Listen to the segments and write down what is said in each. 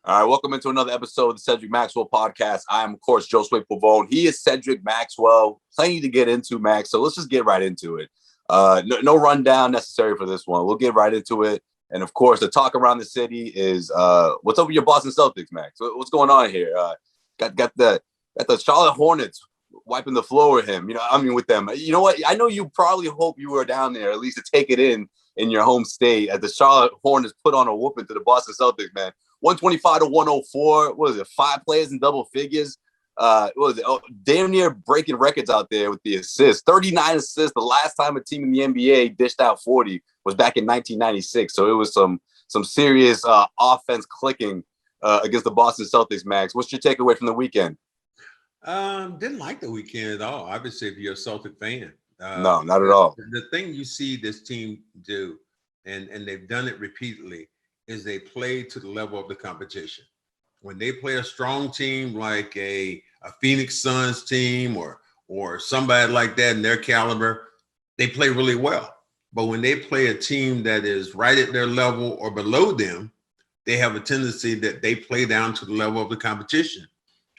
All right, welcome into another episode of the Cedric Maxwell podcast. I am, of course, Josue Pavon. He is Cedric Maxwell. Plenty to get into, Max. So let's just get right into it. No rundown necessary for this one. We'll get right into it. And of course, the talk around the city is what's up with your Boston Celtics, Max? What's going on here? Got the Charlotte Hornets wiping the floor with him. With them. You know what? I know you probably hope you were down there at least to take it in your home state as the Charlotte Hornets put on a whooping to the Boston Celtics, man. 125 to 104. What was it? 5 players in double figures. Damn near breaking records out there with the assists. 39 assists. The last time a team in the NBA dished out 40 was back in 1996. So it was some serious offense clicking against the Boston Celtics, Max. What's your takeaway from the weekend? Didn't like the weekend at all. Obviously, if you're a Celtic fan. No, not at all. The thing you see this team do, and they've done it repeatedly, is they play to the level of the competition. When they play a strong team like a Phoenix Suns team or somebody like that in their caliber, they play really well. But when they play a team that is right at their level or below them, they have a tendency that they play down to the level of the competition.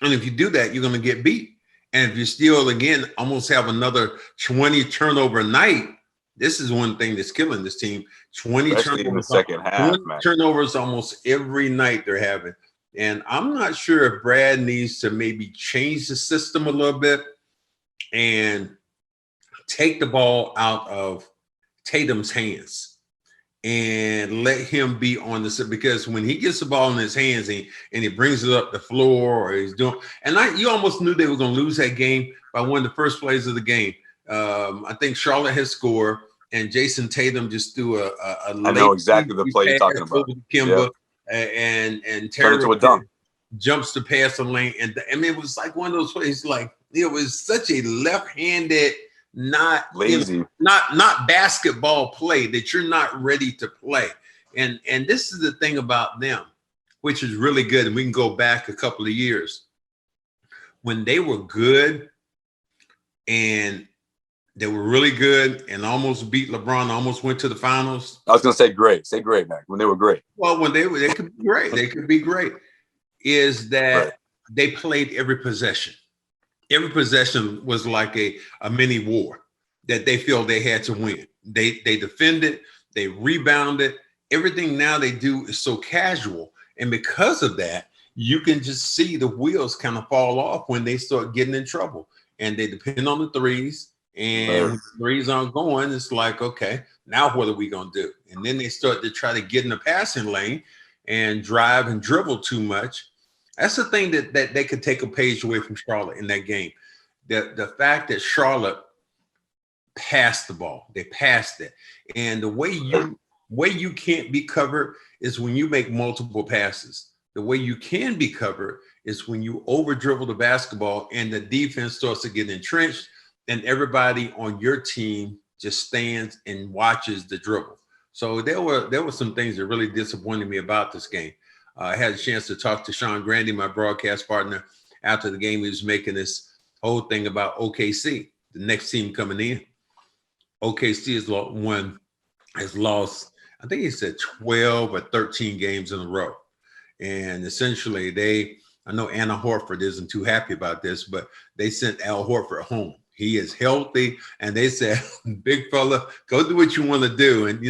And if you do that, you're going to get beat. And if you still, again, almost have another 20 turnover night, this is one thing that's killing this team. 20 turnovers in the second half, man. Turnovers almost every night they're having. And I'm not sure if Brad needs to maybe change the system a little bit and take the ball out of Tatum's hands and let him be on the set, because when he gets the ball in his hands and he brings it up the floor or he's doing, and you almost knew they were going to lose that game by one of the first plays of the game. I think Charlotte had scored, and Jason Tatum just threw a I know exactly the play you're talking about. Kimba, and Terry into a dunk. Jumps to pass the lane, and it was like one of those plays. Like it was such a left-handed, not lazy, not basketball play that you're not ready to play. And this is the thing about them, which is really good. And we can go back a couple of years when they were good and they were really good and almost beat LeBron, almost went to the finals. I was going to say great. Say great, Mac. When they were great. Well, when they could be great. They could be great. Is that They played every possession. Every possession was like a mini war that they feel they had to win. They defended. They rebounded. Everything now they do is so casual. And because of that, you can just see the wheels kind of fall off when they start getting in trouble. And they depend on the threes. And when the threes aren't going, it's like, okay, now what are we going to do? And then they start to try to get in the passing lane and drive and dribble too much. That's the thing that they could take a page away from Charlotte in that game. The fact that Charlotte passed the ball, they passed it. And the way you can't be covered is when you make multiple passes. The way you can be covered is when you over dribble the basketball and the defense starts to get entrenched, and everybody on your team just stands and watches the dribble. So there were some things that really disappointed me about this game. I had a chance to talk to Sean Grandy, my broadcast partner, after the game. He was making this whole thing about OKC, the next team coming in. OKC has lost, I think he said 12 or 13 games in a row. And essentially I know Anna Horford isn't too happy about this, but they sent Al Horford home. He is healthy, and they said, big fella, go do what you want to do, and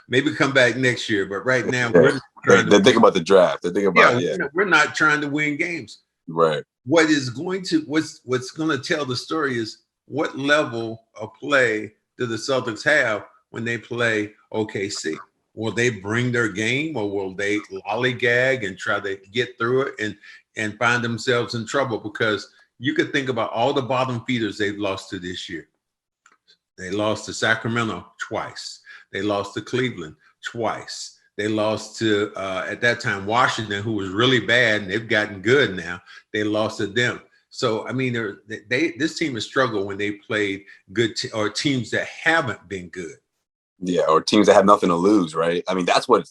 maybe come back next year. But right now, they're thinking about the draft. They're thinking about we're not trying to win games. Right. What's going to tell the story is what level of play do the Celtics have when they play OKC? Will they bring their game, or will they lollygag and try to get through it and find themselves in trouble? Because you could think about all the bottom feeders they've lost to this year. They lost to Sacramento twice. They lost to Cleveland twice. They lost to, at that time, Washington, who was really bad, and they've gotten good now. They lost to them. So, I mean, this team has struggled when they played good or teams that haven't been good. Yeah, or teams that have nothing to lose, right? I mean, that's what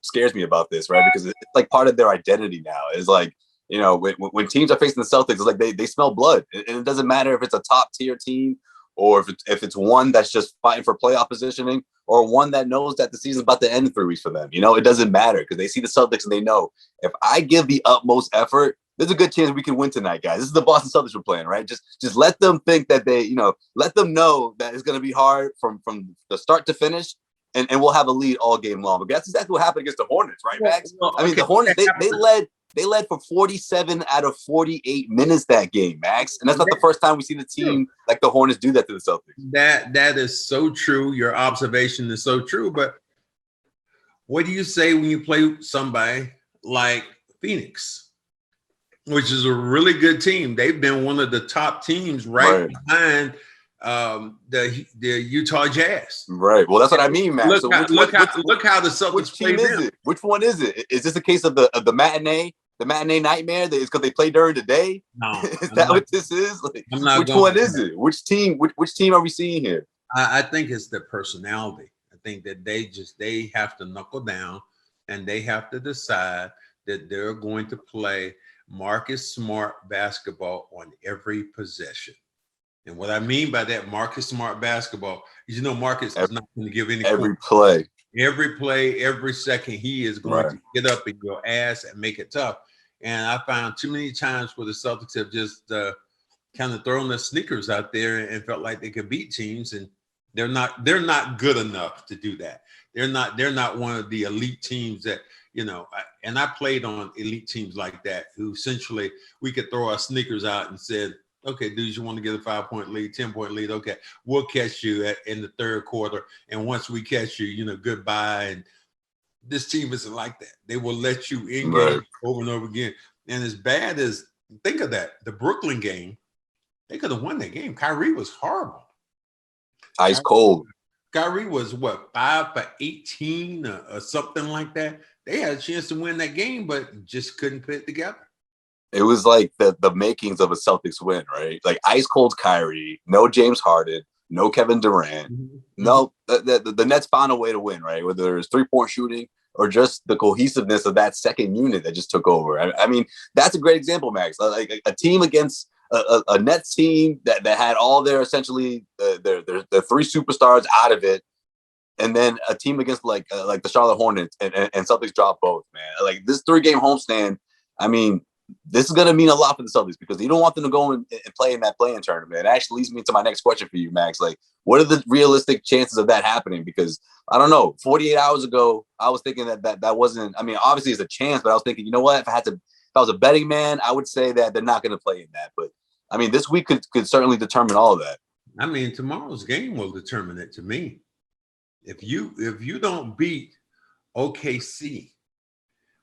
scares me about this, right? Because it's like part of their identity now. Is like, when teams are facing the Celtics, it's like they smell blood. And it doesn't matter if it's a top tier team or if it's one that's just fighting for playoff positioning, or one that knows that the season's about to end in 3 weeks for them. It doesn't matter because they see the Celtics and they know if I give the utmost effort, there's a good chance we can win tonight, guys. This is the Boston Celtics we're playing, right? Just let them think that let them know that it's going to be hard from the start to finish, and we'll have a lead all game long. But that's exactly what happened against the Hornets, right, Max? The Hornets, they led for 47 out of 48 minutes that game, Max. And that's not the first time we've seen a team like the Hornets do that to the Celtics. That is so true. Your observation is so true. But what do you say when you play somebody like Phoenix, which is a really good team? They've been one of the top teams right behind the Utah Jazz. Right. Well, that's what I mean, Max. Look how the Celtics play them. Which one is it? Is this a case of the matinee nightmare? That is because they play during the day? No. Is that what this is? Which one is it? Which team are we seeing here? I think it's their personality. I think that they have to knuckle down and they have to decide that they're going to play Marcus Smart basketball on every possession. And what I mean by that, Marcus Smart basketball, is Marcus is not going to give any every play, every second. He is going to get up in your ass and make it tough. And I found too many times where the Celtics have just kind of thrown their sneakers out there and felt like they could beat teams, and they're not good enough to do that. They're not one of the elite teams that, and I played on elite teams like that, who essentially we could throw our sneakers out and said, okay, dudes, you want to get a 5-point lead, 10-point lead? Okay, we'll catch you in the third quarter. And once we catch you, goodbye. And this team isn't like that. They will let you in game over and over again. And as bad as, think of that, the Brooklyn game, they could have won that game. Kyrie was horrible. Ice cold. Kyrie was 5 for 18 or something like that. They had a chance to win that game, but just couldn't put it together. It was like the makings of a Celtics win, right? Like ice cold Kyrie, no James Harden, no Kevin Durant. Mm-hmm. No, the Nets found a way to win, right? Whether it's 3-point shooting or just the cohesiveness of that second unit that just took over. I mean, that's a great example, Max. Like a team against a Nets team that had all their essentially their 3 superstars out of it, and then a team against like the Charlotte Hornets and Celtics dropped both, man. Like this 3-game homestand, I mean, this is going to mean a lot for the Celtics because you don't want them to go and play in that play-in tournament. It actually leads me to my next question for you, Max. Like, what are the realistic chances of that happening? Because I don't know, 48 hours ago, I was thinking that wasn't, I mean, obviously it's a chance, but I was thinking, you know what, if I was a betting man, I would say that they're not going to play in that. But I mean, this week could certainly determine all of that. I mean, tomorrow's game will determine it to me. If you don't beat OKC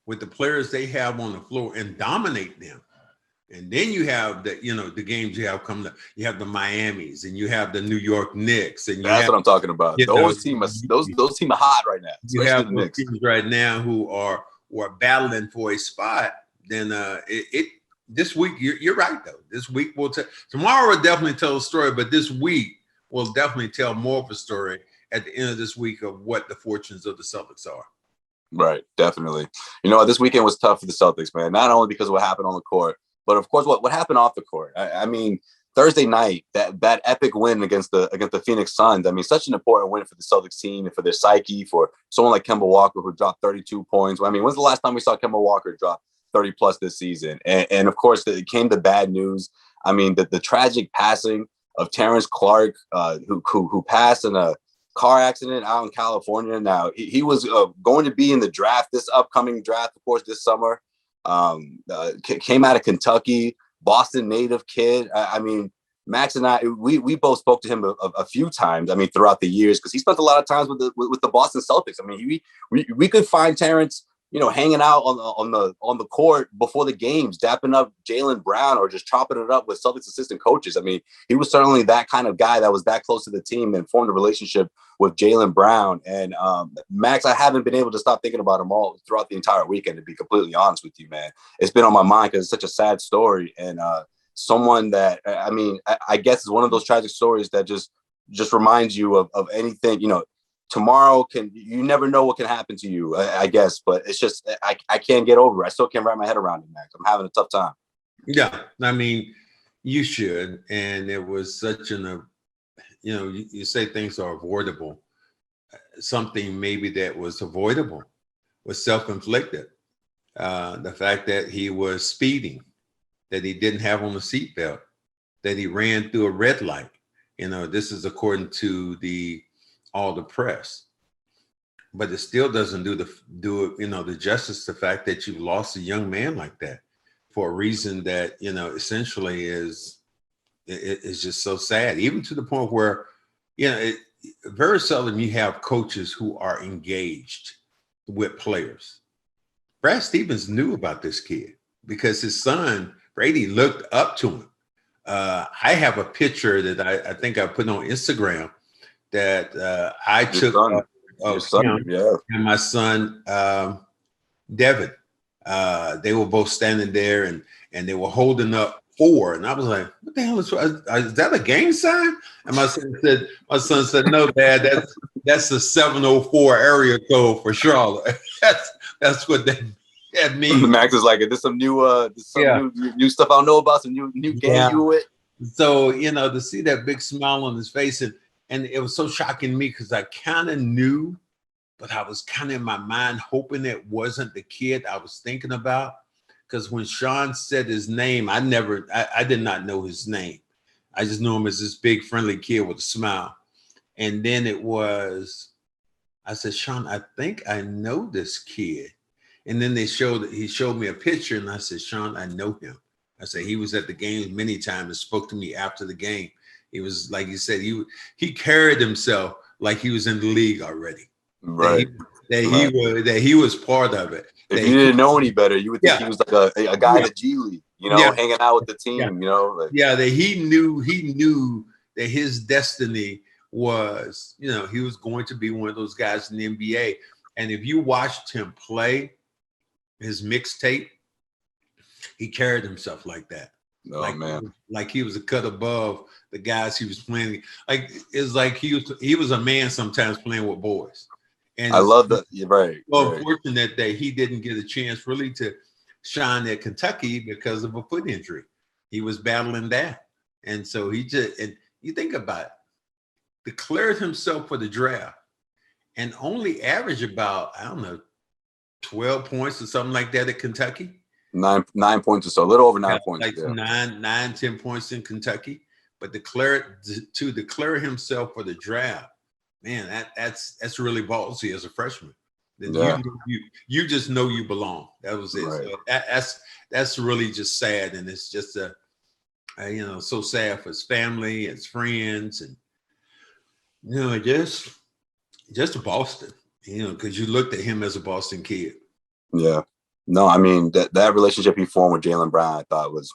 with the players they have on the floor and dominate them, and then you have the games you have coming up. You have the Miamis and you have the New York Knicks, and that's what I'm talking about. Those teams are hot right now. You have the teams right now who are battling for a spot. Then this week, you're right though. This week will tomorrow will definitely tell a story, but this week will definitely tell more of a story at the end of this week of what the fortunes of the Celtics are. Right, definitely. This weekend was tough for the Celtics, man. Not only because of what happened on the court, but of course what happened off the court. I mean, Thursday night, that epic win against the Phoenix Suns. I mean, such an important win for the Celtics team and for their psyche, for someone like Kemba Walker who dropped 32 points. I mean, when's the last time we saw Kemba Walker drop 30 plus this season? And of course, it came the bad news. I mean, the tragic passing of Terrence Clarke, who passed in a car accident out in California. Now he was going to be in the draft, this upcoming draft, of course, this summer. Came out of Kentucky, Boston native kid. I mean, Max and I, we both spoke to him a few times. I mean, throughout the years, because he spent a lot of times with the Boston Celtics. I mean, we could find Terrence, hanging out on the court before the games, dapping up Jaylen Brown or just chopping it up with Celtics assistant coaches. I mean, he was certainly that kind of guy that was that close to the team and formed a relationship with Jaylen Brown. And Max, I haven't been able to stop thinking about him all throughout the entire weekend, to be completely honest with you, man. It's been on my mind because it's such a sad story. And someone that, I mean, I guess is one of those tragic stories that just reminds you of anything, tomorrow you never know what can happen to you, I guess, but it's just, I can't get over it. I still can't wrap my head around it, Max. I'm having a tough time. Yeah. I mean, you should. And it was such you say things are avoidable. Something maybe that was avoidable was self-inflicted. The fact that he was speeding, that he didn't have on a seatbelt, that he ran through a red light. This is according to all the press. But it still doesn't do the justice to the fact that you've lost a young man like that for a reason that, essentially is just so sad, even to the point where, very seldom you have coaches who are engaged with players. Brad Stevens knew about this kid because his son, Brady, looked up to him. I have a picture that I think I put on Instagram that I took of him and my son, Devin. They were both standing there and they were holding up 4. And I was like, what the hell is that a gang sign? And my son said, no, Dad, that's the 704 area code for Charlotte. That's what that means. Max is like, is this some new new stuff I don't know about, some new gang you with? So, to see that big smile on his face, and it was so shocking to me because I kind of knew, but I was kind of in my mind hoping it wasn't the kid I was thinking about. Because when Sean said his name, I did not know his name. I just knew him as this big friendly kid with a smile. And then I said, Sean, I think I know this kid. And then he showed me a picture, and I said, Sean, I know him. I said, he was at the game many times and spoke to me after the game. He was, like you said, he carried himself like he was in the league already. Right. That he was part of it. If you didn't know any better, you would think he was like a guy in the G League, hanging out with the team, that he knew that his destiny was, he was going to be one of those guys in the NBA. And if you watched him play his mixtape, he carried himself like that. Oh, man. Like he was a cut above the guys he was playing. Like it's like he was a man sometimes playing with boys. And I love that. You're right. Unfortunate that he didn't get a chance really to shine at Kentucky because of a foot injury. He was battling that. And so and you think about it, declared himself for the draft and only averaged about, 12 points or something like that at Kentucky. 9 points or so, a little over 9 points. Like 10 points in Kentucky, but to declare himself for the draft, man, that's really ballsy as a freshman. Then you just know you belong. That was it. Right. So that's really just sad, and it's just so sad for his family, his friends, and just Boston. Because you looked at him as a Boston kid. Yeah. No, I mean that relationship he formed with Jaylen Brown, I thought was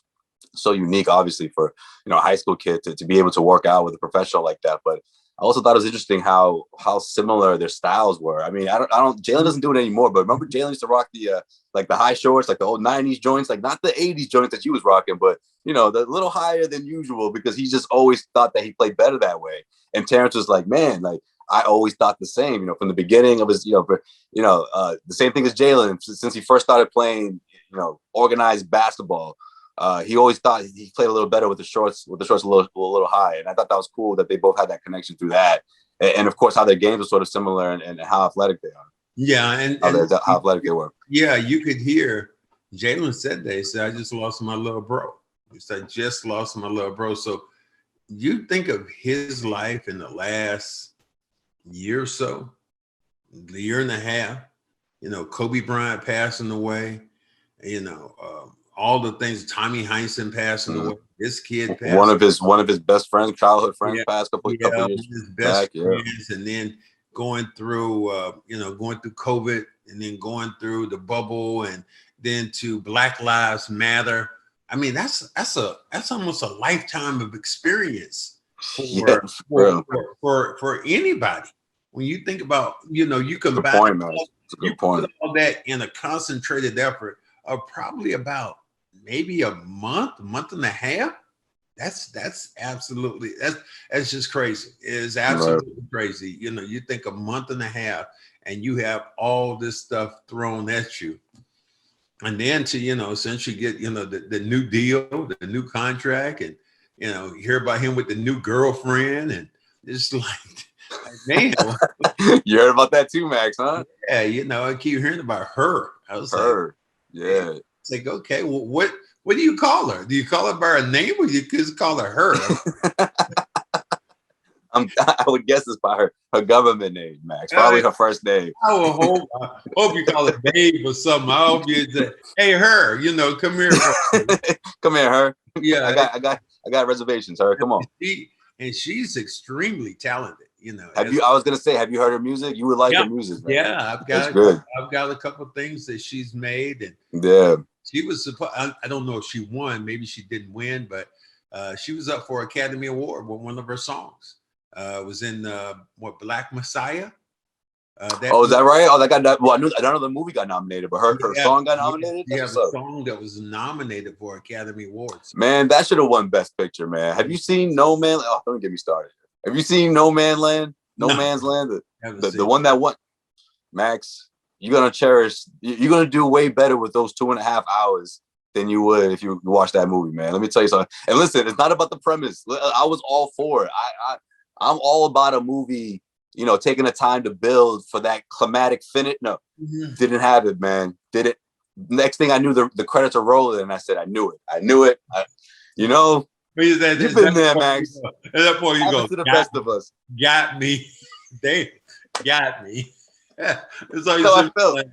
so unique, obviously, for a high school kid to be able to work out with a professional like that. But I also thought it was interesting how similar their styles were. I mean, Jaylen doesn't do it anymore, but remember Jaylen used to rock the high shorts, like the old 90s joints, like not the 80s joints that she was rocking, but the little higher than usual, because he just always thought that he played better that way. And Terrence was like, man, like I always thought the same, from the beginning of his, the same thing as Jaylen, since he first started playing, organized basketball. He always thought he played a little better with the shorts a little high. And I thought that was cool that they both had that connection through that. And of course, how their games were sort of similar and how athletic they are. Yeah. And how athletic they were. Yeah. You could hear Jaylen said that. He said, I just lost my little bro. He said, just lost my little bro. So you think of his life in the last year or so, the year and a half, Kobe Bryant passing away, all the things, Tommy Heinsohn passing away, this kid passed one of his best friends, childhood friends, passed a couple years his best friends, and then going through COVID, and then going through the bubble, and then to Black Lives Matter. I mean, that's almost a lifetime of experience for anybody. When you think about, you combine put all that in a concentrated effort of probably about maybe a month and a half. That's absolutely that's just crazy. It is absolutely crazy. You think a month and a half and you have all this stuff thrown at you. And then to, essentially get, the new deal, the new contract, and, hear about him with the new girlfriend, and It's like man. You heard about that too, Max, huh? Yeah, I keep hearing about her. I was her. Yeah. It's like, okay, well, what do you call her? Do you call her by her name or you just call her? I would guess it's by her government name, Max. Probably her first name. I hope you call it Dave or something. I hope you say, hey, her, come here. Come here, her. Yeah, I got reservations, her. Come on. She's extremely talented. I was gonna say, have you heard her music? You would like her music, man. Yeah, I've got a couple of things that she's made, and she was supposed. I don't know if she won. Maybe she didn't win, but she was up for Academy Award with one of her songs. Was in Black Messiah. Is that right? Oh, that got. Well, I don't know the movie got nominated, but her song got nominated. Yeah, the song that was nominated for Academy Awards. Man, that should have won Best Picture, man. Have you seen No Man? Oh, don't get me started. Have you seen No Man's Land? No Man's Land, the one that won. Max, you're gonna cherish. You're gonna do way better with those 2.5 hours than you would if you watch that movie, man. Let me tell you something. And listen, it's not about the premise. I was all for it. I'm all about a movie, taking the time to build for that climatic finish. No, didn't have it, man. Did it? Next thing I knew, the credits are rolling, and I said, I knew it. You've been there, Max. At that point, you go to the best of us. Got me. They got me. That's how I felt.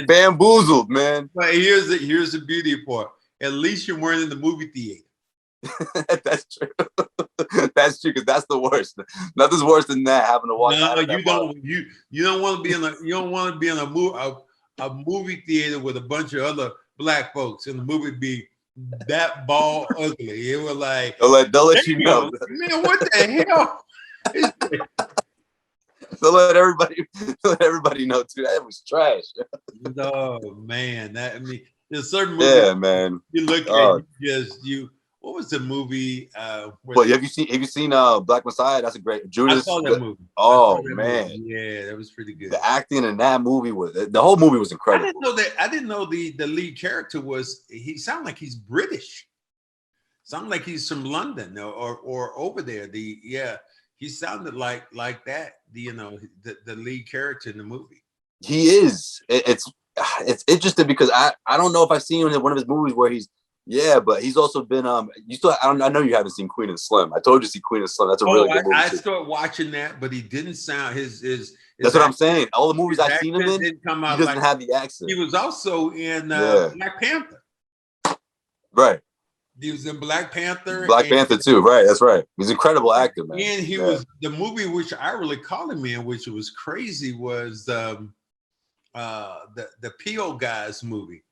Bamboozled, man. But here's the beauty part. At least you weren't in the movie theater. That's true. That's true, because that's the worst. Nothing's worse than that, having to watch. No, you don't want to be in a movie theater with a bunch of other black folks, and the movie be that ball ugly. It was like they'll let you know. Man, what the hell? They'll let everybody know too. That was trash. Oh man, there's certain movies. Yeah, man. You look at what was the movie? Well, have you seen Black Messiah? That's a great Judas. I saw that movie. Oh man, movie. Yeah, that was pretty good. The acting in that movie the whole movie was incredible. I didn't know the lead character he sounded like he's British. Sounded like he's from London or over there. He sounded like that. The lead character in the movie. He is. It's interesting because I don't know if I've seen him in one of his movies where he's. Yeah, but he's also been I know you haven't seen Queen and Slim. I told you to see Queen and Slim. That's a really good movie. I started watching that, but he didn't sound his That's what I'm saying. All the movies I've seen him in, he doesn't have the accent. He was also in Black Panther. Right. He was in Black Panther. Black Panther too, right? That's right. He's an incredible actor, man. And he was the movie which I really called him in, which was crazy, was the Peel guys movie.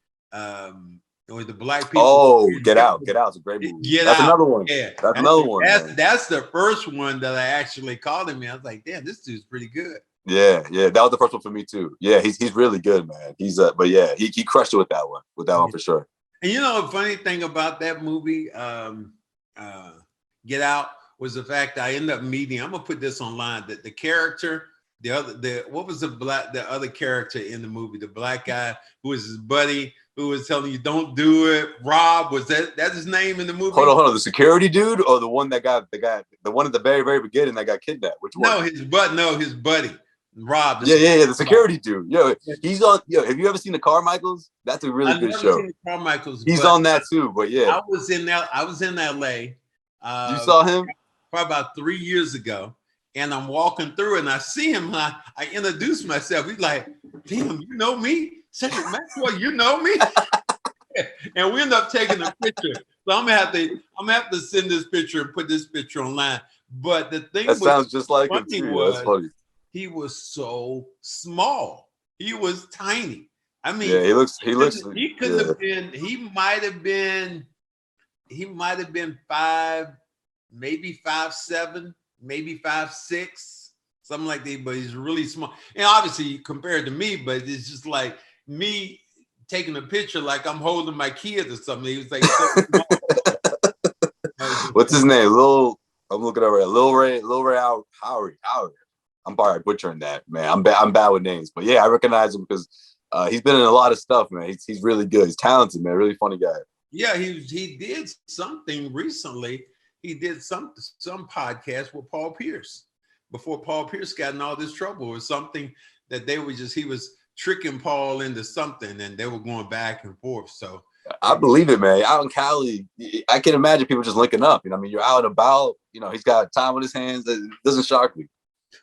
With the black people. Oh, Get Out. Get Out is a great movie. That's another one. Yeah. That's another one. That's the first one that I actually called him. I was like, damn, this dude's pretty good. Yeah. That was the first one for me too. Yeah, he's really good, man. But yeah, he crushed it with that one. With that one for sure. And the funny thing about that movie, Get Out, was the fact that I ended up meeting. I'm gonna put this online. That the character, what was the other character in the movie? The black guy who was his buddy, who was telling you don't do it. Rob, that's his name in the movie? Hold on. The security dude or the one that the one at the very, very beginning that got kidnapped? Which one? No, his buddy. Rob. Yeah, the security dude. He's on. Have you ever seen the Carmichaels? That's a really good show. Seen the Carmichaels. He's on that too, but yeah. I was in LA. You saw him? Probably about 3 years ago. And I'm walking through and I see him. I introduce myself. He's like, damn, you know me? Cedric Maxwell, you know me? And we end up taking a picture. So I'm gonna have to send this picture and put this picture online. But the thing that sounds just like him too. That's funny. He was so small. He was tiny. I mean, yeah, he looks. He could have been. He might have been 5, maybe 5'7", maybe 5'6", something like that. But he's really small. And obviously compared to me, but it's just like me taking a picture like I'm holding my kid or something. He was like, so what's his name? I'm looking over at Lil Ray Howard. I'm probably butchering that, man. I'm bad with names, but yeah, I recognize him because he's been in a lot of stuff, man. He's really good. He's talented, man. Really funny guy. Yeah, he did something recently he did some podcast with Paul Pierce before Paul Pierce got in all this trouble. It was something that he was tricking Paul into something, and they were going back and forth. So I believe it, man. Out in Cali, I can imagine people just linking up. I mean, you're out and about. He's got time on his hands. It doesn't shock me.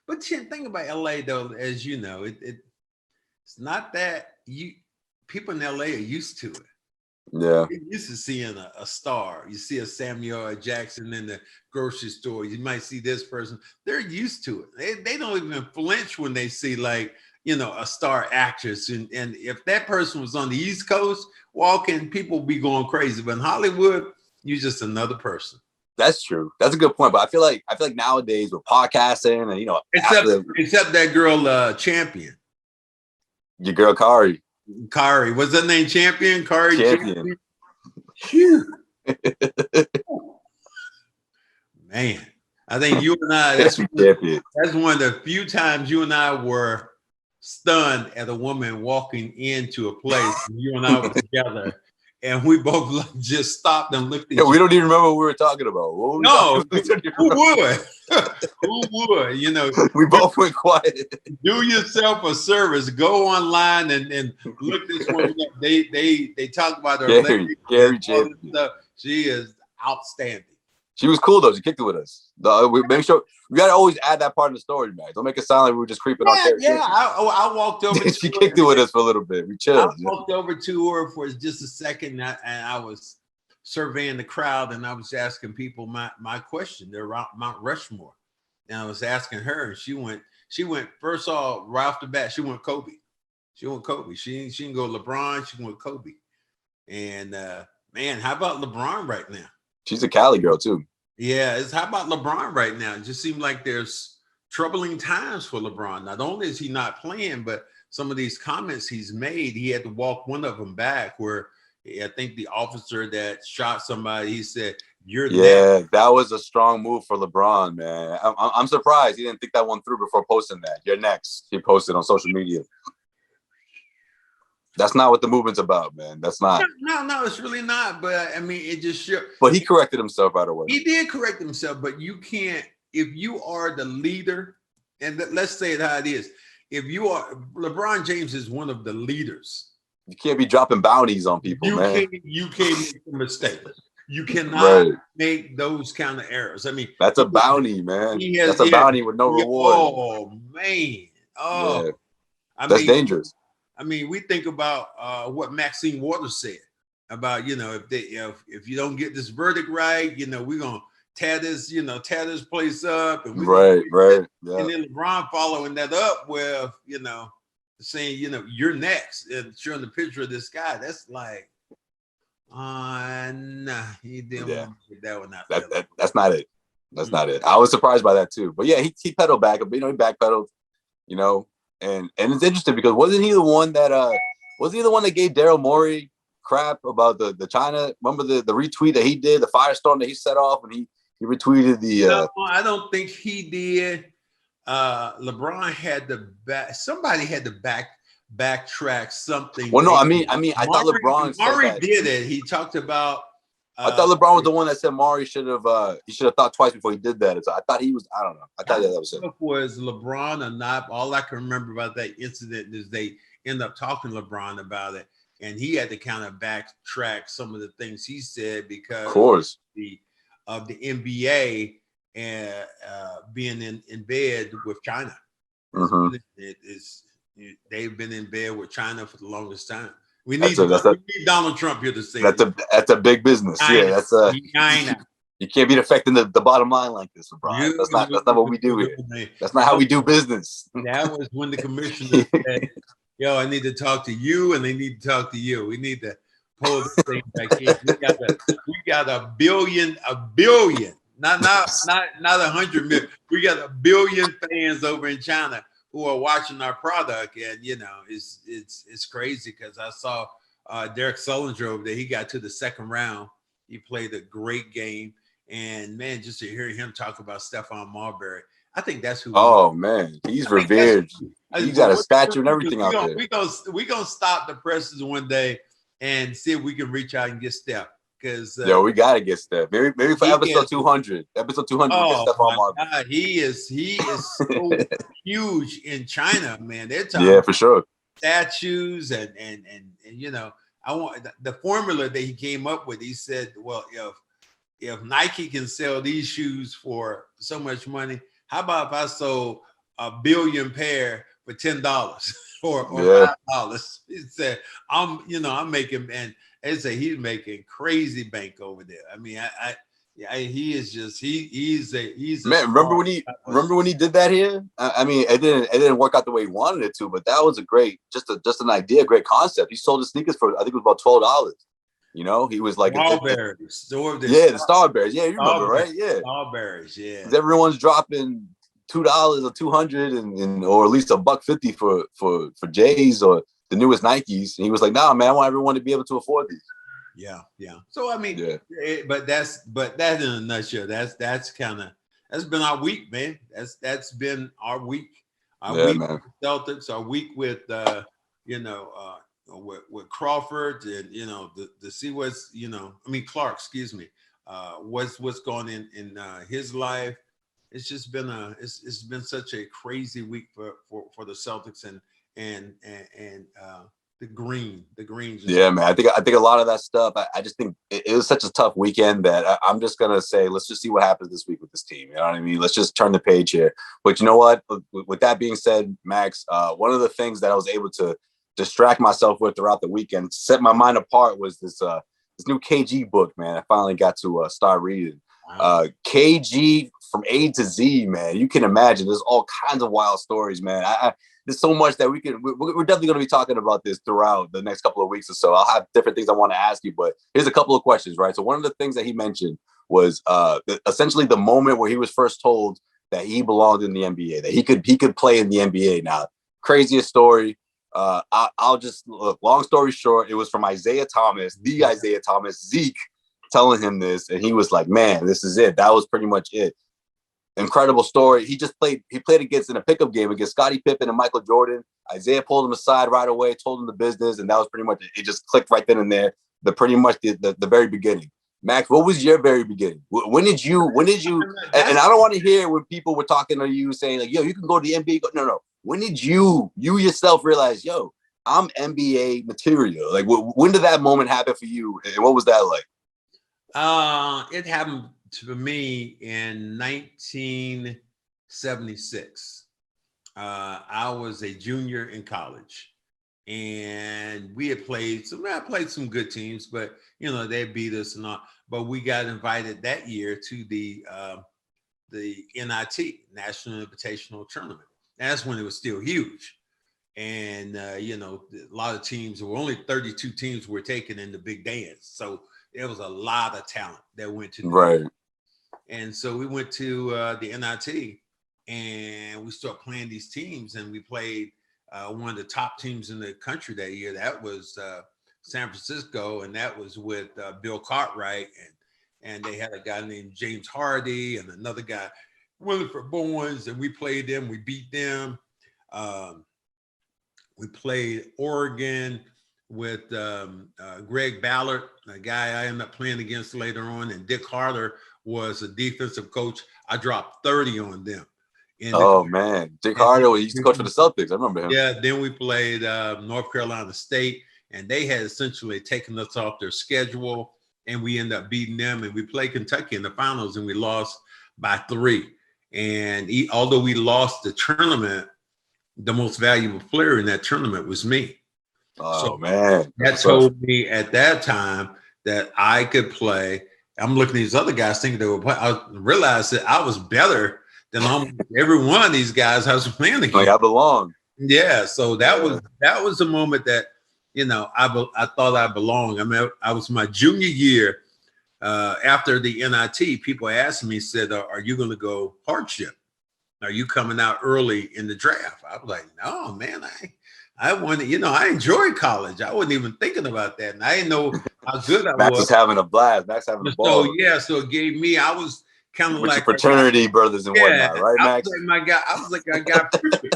But the thing about LA, though, as you know, it's not that people in LA are used to it. Yeah. You're used to seeing a star. You see a Samuel L. Jackson in the grocery store. You might see this person. They're used to it. They don't even flinch when they see a star actress. And if that person was on the East Coast walking, people be going crazy. But in Hollywood, you're just another person. That's true. That's a good point. But I feel like nowadays with podcasting and except that girl Champion. Your girl Kari. What's her name? Champion? Kari Champion. Man, I think you and I, that's one of the few times you and I were stunned at a woman walking into a place. You and I were together, and we both just stopped and looked at each other. We don't even remember what we were talking about. Who would? Who would? We both went quiet. Do yourself a service. Go online and look this woman up. They talk about her. Gary stuff. She is outstanding. She was cool though. She kicked it with us. We make sure we gotta always add that part in the story, man. Don't make it sound like we were just creeping on Terry. Yeah, I walked over. She kicked it with us for a little bit. We chilled. I walked over to her for just a second, and I was surveying the crowd, and I was asking people my question. They're around Mount Rushmore, and I was asking her, and she went first off right off the bat. She went Kobe. She didn't go LeBron. She went Kobe. And man, how about LeBron right now? She's a Cali girl too. Yeah, how about LeBron right now? It just seems like there's troubling times for LeBron. Not only is he not playing, but some of these comments he's made, he had to walk one of them back where I think the officer that shot somebody, he said, "You're next." That was a strong move for LeBron, man. I'm surprised he didn't think that one through before posting that. "You're next." He posted on social media. That's not what the movement's about, man. That's not. No, it's really not. But I mean, it just shows. But he corrected himself right away. He did correct himself, but you can't, if you are the leader, and let's say it how it is. If you are, LeBron James is one of the leaders. You can't be dropping bounties on people, man. You can't make a mistake. You cannot make those kind of errors. I mean, that's a bounty, man. That's a bounty with no reward. Oh man. Oh, yeah. That's dangerous. I mean, we think about what Maxine Waters said about, if you don't get this verdict right, we're gonna tear this place up. And right. Yeah. And then LeBron following that up with, saying, you're next, and showing the picture of this guy. That's like, nah, he didn't want to get that one out. That's not it. That's not it. I was surprised by that too. But yeah, he pedaled back, but he backpedaled, And it's interesting because wasn't he the one that gave Daryl Morey crap about the China? Remember the retweet that he did, the firestorm that he set off, and he retweeted the. No, I don't think he did. LeBron had to somebody had to backtrack something. Well, no, I mean, I thought LeBron. Murray did it. He talked about. I thought LeBron was the one that said Maury should have thought twice before he did that. So I thought he was. I don't know. I thought that was it. Was LeBron or not? All I can remember about that incident is they end up talking to LeBron about it, and he had to kind of backtrack some of the things he said because of course of the NBA and being in bed with China. Mm-hmm. They've been in bed with China for the longest time. We need Donald Trump here to say that's a big business. China, that's China. You can't be affecting the bottom line like this, LeBron. That's not what we do here. That's not how we do business. That was when the commissioner said, "Yo, I need to talk to you, and they need to talk to you. We need to pull this thing back in. We got a billion, not 100 million. We got a billion fans over in China who are watching our product, and it's crazy because I saw Derek Sullinger over there. He got to the second round. He played a great game, and man, just to hear him talk about Stephon Marbury, I think that's who. Oh man, he's revered. He's got a statue and everything out there. We gonna stop the presses one day and see if we can reach out and get Steph, because we gotta get Steph. Maybe for episode 200. Episode 200, we get Stephon Marbury. God, he is so huge in China, man. They're talking yeah, for sure. Statues and I want the formula that he came up with. He said, well, if Nike can sell these shoes for so much money, how about if I sold 1 billion pair for $10 or $5? He said, I'm making, and they say he's making crazy bank over there. I mean, he is just he's a man. Remember when he did that here? I mean, it didn't work out the way he wanted it to, but that was a great, just an idea, great concept. He sold his sneakers for, I think it was about $12. He was like Starberries. The Starberries. Yeah, you remember, right? Yeah, Starberries. Yeah, because everyone's dropping $2 or $200 or at least $150 for J's or the newest Nikes. And he was like, nah, man, I want everyone to be able to afford these. Yeah. So I mean, but that in a nutshell, that's been our week, man. That's been our week. Our week man. with the Celtics, our week with with Crawford, and to see what's Clarke, excuse me, what's going in his life. It's just been it's been such a crazy week for the Celtics and the green. Yeah, man. I think a lot of that stuff. I just think it was such a tough weekend that I'm just gonna say, let's just see what happens this week with this team. You know what I mean? Let's just turn the page here. But you know what? With that being said, Max, one of the things that I was able to distract myself with throughout the weekend, set my mind apart, was this new KG book, man. I finally got to start reading. Wow. KG from A to Z, man. You can imagine there's all kinds of wild stories, man. There's so much that we're definitely going to be talking about this throughout the next couple of weeks or so. I'll have different things I want to ask you, but here's a couple of questions, right? So one of the things that he mentioned was essentially the moment where he was first told that he belonged in the NBA, that he could play in the NBA. Now, craziest story. I'll just look. Long story short, it was from Isaiah Thomas, Zeke, telling him this, and he was like, "Man, this is it." That was pretty much it. Incredible story. He played against in a pickup game against Scottie Pippen and Michael Jordan. Isaiah pulled him aside right away, told him the business, and that was pretty much it. It just clicked right then and there. The very beginning. Max, what was your very beginning? When did you? And I don't want to hear when people were talking to you saying like, "Yo, you can go to the NBA." No. When did you yourself realize, "Yo, I'm NBA material"? Like, when did that moment happen for you, and what was that like? It happened to me in 1976. I was a junior in college, and we had played some good teams, but they beat us and all. But we got invited that year to the NIT, National Invitational Tournament. That's when it was still huge, and a lot of teams. There were only 32 teams were taken in the big dance, so there was a lot of talent that went to right. And so we went to the NIT, and we started playing these teams, and we played one of the top teams in the country that year. That was San Francisco, and that was with Bill Cartwright, and they had a guy named James Hardy and another guy, Williford Bowens, and we played them. We beat them. We played Oregon with Greg Ballard, a guy I ended up playing against later on, and Dick Harder was a defensive coach. I dropped 30 on them. Man. Dick Harder, he used to coach for the Celtics. I remember him. Yeah, then we played North Carolina State, and they had essentially taken us off their schedule, and we ended up beating them. And we played Kentucky in the finals, and we lost by 3. And although we lost the tournament, the most valuable player in that tournament was me. Man. That told me at that time that I could play. I'm looking at these other guys thinking they were play. I realized that I was better than almost every one of these guys I was playing against. Like I belong. Yeah. So that was the moment that, I thought I belonged. I mean, I was my junior year after the NIT. People asked me, said, "Are you going to go hardship? Are you coming out early in the draft?" I was like, "No, man, I wanted, I enjoyed college. I wasn't even thinking about that. And I didn't know how good I was." Max was having a blast. Max having a ball. So it gave me, I was kind of with like your fraternity brothers and whatnot, right, Max? I was like a guy perfect.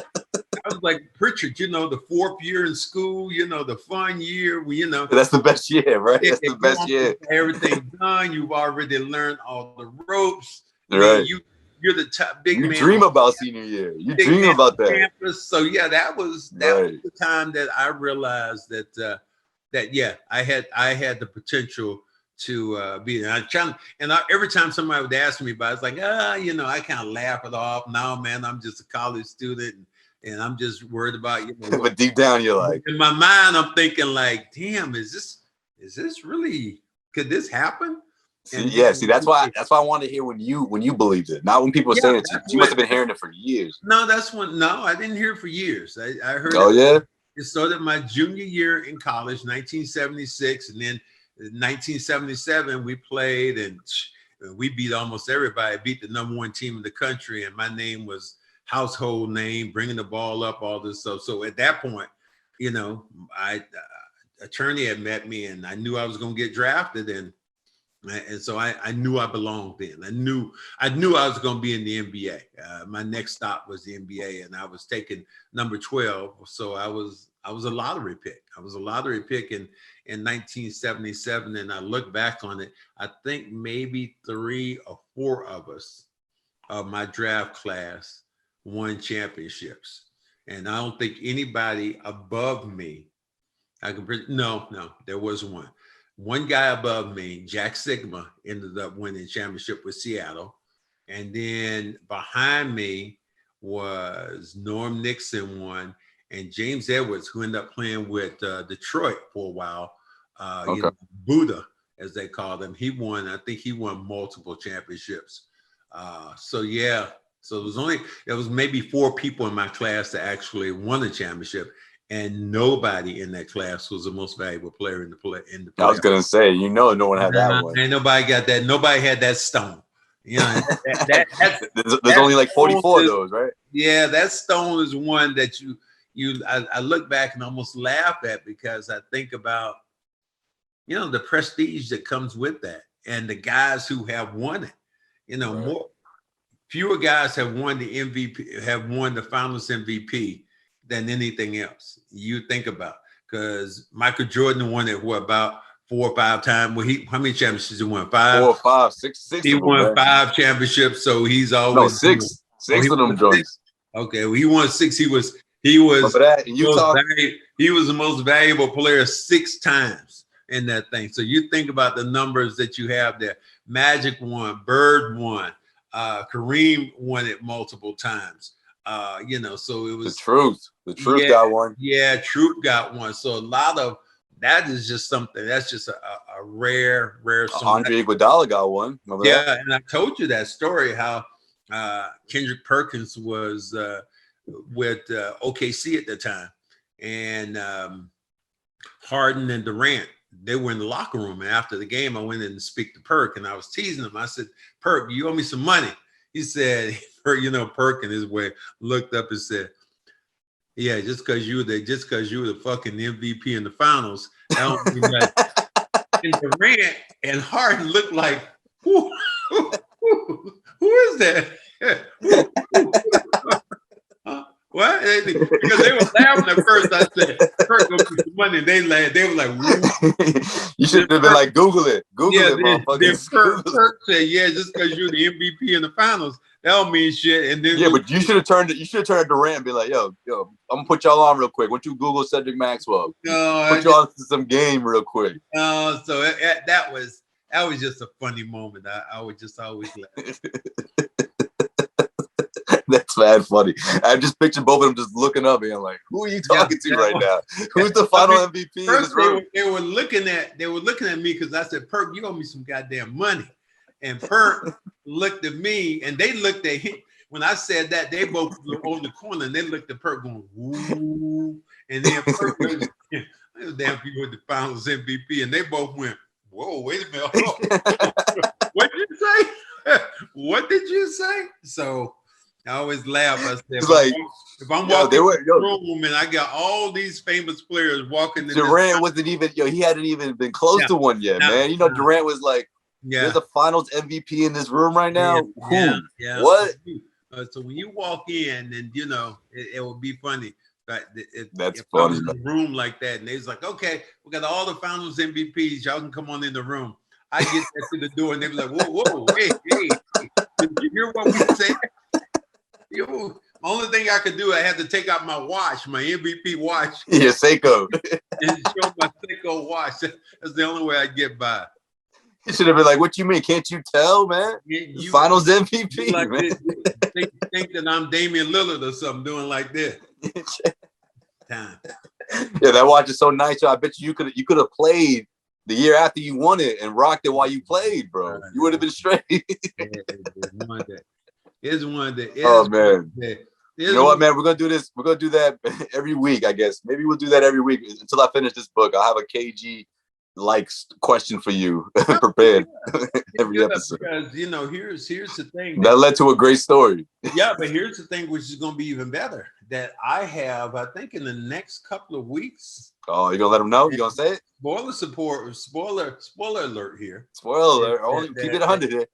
I was like, Pritchard, the 4th year in school, the fun year. That's the best year, right? That's the best year. Everything done. You've already learned all the ropes. Right. You're the top big man. You dream about senior year. You dream about that. Campus. So yeah, that was the time that I realized that I had the potential to be. And every time somebody would ask me about it, it's like, I kind of laugh it off. No, man, I'm just a college student, and I'm just worried about But deep down, you're like, in my mind, I'm thinking like, damn, is this really? Could this happen? See, that's why I wanted to hear when you believed it, not when people were saying it to you. You must have been hearing it for years. No, I didn't hear it for years. I heard. Oh, yeah. It started my junior year in college, 1976, and then 1977 we played and we beat almost everybody. Beat the #1 team in the country, and my name was household name, bringing the ball up, all this stuff. So at that point, attorney had met me, and I knew I was going to get drafted, and so I knew I belonged then. I knew I was going to be in the NBA. My next stop was the NBA, and I was taking number 12. So I was a lottery pick. I was a lottery pick in 1977, and I look back on it. I think maybe 3 or 4 of us of my draft class won championships, and I don't think anybody above me. No, there was one. One guy above me, Jack Sigma, ended up winning championship with Seattle. And then behind me was Norm Nixon won, and James Edwards, who ended up playing with Detroit for a while, Buddha, as they called him. He won, I think he won multiple championships. So there was maybe 4 people in my class that actually won a championship. And nobody in that class was the most valuable player in the play. I was gonna say, no one had that one. And nobody got that. Nobody had that stone. There's only like 44 of those, right? Yeah, that stone is one that I look back and almost laugh at, because I think about the prestige that comes with that, and the guys who have won it. Fewer guys have won the MVP, have won the Finals MVP than anything else you think about, because Michael Jordan won it about 4 or 5 times. Well, how many championships he won? 5, 4 or 5, 6. He won 5 championships, so he's always 6 of them joints. Okay, well, he won 6. He was he was the most valuable player 6 times in that thing. So you think about the numbers that you have there. Magic won, Bird won, Kareem won it multiple times. So it was the truth got one. Yeah, truth got one. So a lot of that is just something that's just a rare song. Andre Iguodala got one. Remember that? And I told you that story how Kendrick Perkins was with OKC at the time, and Harden and Durant, they were in the locker room. And after the game, I went in and speak to Perk, and I was teasing him. I said, "Perk, you owe me some money." He said, Perk in his way looked up and said, "Yeah, just because you were the fucking MVP in the finals, that don't mean that." And Durant and Harden looked like, who is that? What? Because they were laughing at first. I said, "Perk, go put some money." And they laughed. They were like, "Woo." You should have been like, Google it, motherfucker. Perk said, "Yeah, just because you're the MVP in the finals, that don't mean shit." And then but you should have turned to Durant and be like, yo, I'm gonna put y'all on real quick. Why don't you Google Cedric Maxwell? Put y'all on some game real quick. So that was just a funny moment. I would just always laugh. That's mad funny. I just pictured both of them just looking up and like, who are you talking to right now? Who's the final MVP? First, they were looking at me because I said, "Perk, you owe me some goddamn money." And Perk looked at me, and they looked at him. When I said that, they both were on the corner, and they looked at Perk going, "Ooh," and then Perk was damn people with the Finals MVP, and they both went, "Whoa, wait a minute, what did you say? What did you say?" So I always laugh. I said, if I'm walking in the room and I got all these famous players walking in, Durant wasn't even, he hadn't even been close to one yet, man. Durant was like, there's a Finals MVP in this room right now. Yeah. What? So when you walk in, and it will be funny. But That's if funny. I was in a room like that, and they was like, "Okay, we got all the Finals MVPs. Y'all can come on in the room." I get there to the door, and they be like, "Whoa, hey, did you hear what we said?" Only thing I could do, I had to take out my watch, my MVP watch. Yeah, Seiko. And show my Seiko watch. That's the only way I get by. You should have been like, "What you mean? Can't you tell, man? Finals MVP, like man." Think that I'm Damian Lillard or something doing like this. Time. Yeah, that watch is so nice. I bet you could have played the year after you won it and rocked it while you played, bro. You would have been straight. Here's one that. Oh man. You know what, man? We're gonna do this. We're gonna do that every week, I guess. Maybe we'll do that every week until I finish this book. I'll have a KG question for you prepared every episode. Because here's the thing that led to a great story. Yeah, but here's the thing, which is gonna be even better. That I think in the next couple of weeks. Oh, you gonna let them know? You gonna say it? Spoiler alert here. Spoiler alert. Keep it 100 here.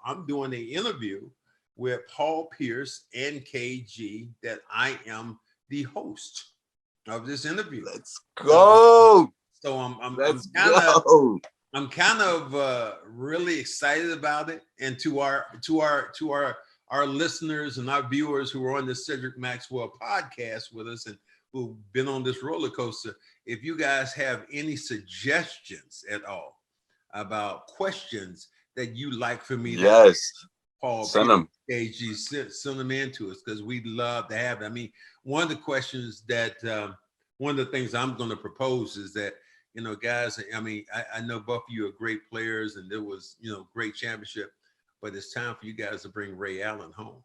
I'm doing an interview with Paul Pierce and KG, that I am the host of this interview. Let's go. So I'm kind of really excited about it. And to our listeners and our viewers who are on the Cedric Maxwell podcast with us and who've been on this roller coaster, if you guys have any suggestions at all about questions that you like for me to ask Paul, send them. KG, send them in to us, because we'd love to have it. I mean, one of the questions that one of the things I'm going to propose is that, guys, I mean, I know both of you are great players and there was, great championship, but it's time for you guys to bring Ray Allen home.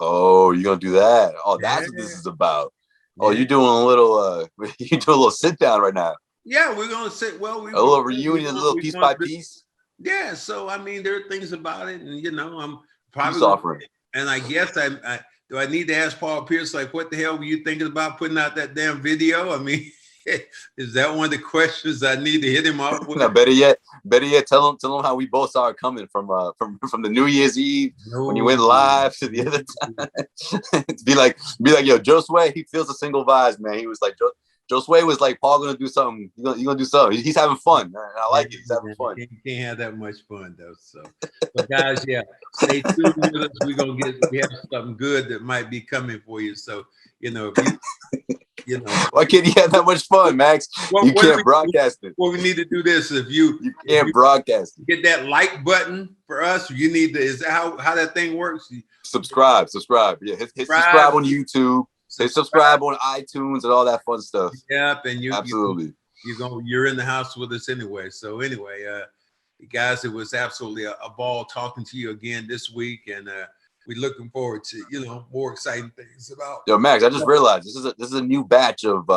Oh, you're going to do that? Oh, that's what this is about. Oh, you're doing a little sit down right now. Yeah, we're going to sit. Well, a little reunion, a little piece by piece. Yeah. So, I mean, there are things about it, and, I'm probably offering. And I guess do I need to ask Paul Pierce, like, what the hell were you thinking about putting out that damn video? I mean, is that one of the questions I need to hit him up with? No, better yet, tell him how we both saw it coming from the New Year's Eve when you went live to the other time. be like, yo, Josue, he feels the single vibes, man. He was like, Josue was like, Paul gonna do something. You're gonna do something. He's having fun. I like it. He's having fun. He can't have that much fun though. So, but guys, yeah, stay tuned with us. We have something good that might be coming for you. So, if you why can't you have that much fun, Max? You can't broadcast it. Well, we need to do this. If you can't broadcast it. Get that like button for us. You need to. Is that how that thing works? Subscribe. Yeah, hit subscribe on YouTube. Say subscribe on iTunes and all that fun stuff. Yep, and absolutely. You're in the house with us anyway. So anyway, guys, it was absolutely a ball talking to you again this week, and we're looking forward to more exciting things about. Yo, Max, I just realized this is a new batch of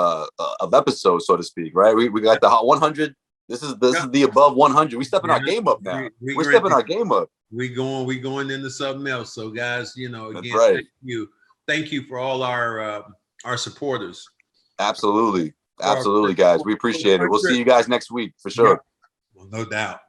episodes, so to speak, right? We got the hot 100. This is the above 100. We stepping our game up now. We're stepping our game up. We going into something else. So guys, again, right. Thank you for all our supporters. Absolutely, guys. We appreciate it. We'll see you guys next week for sure. Well, no doubt.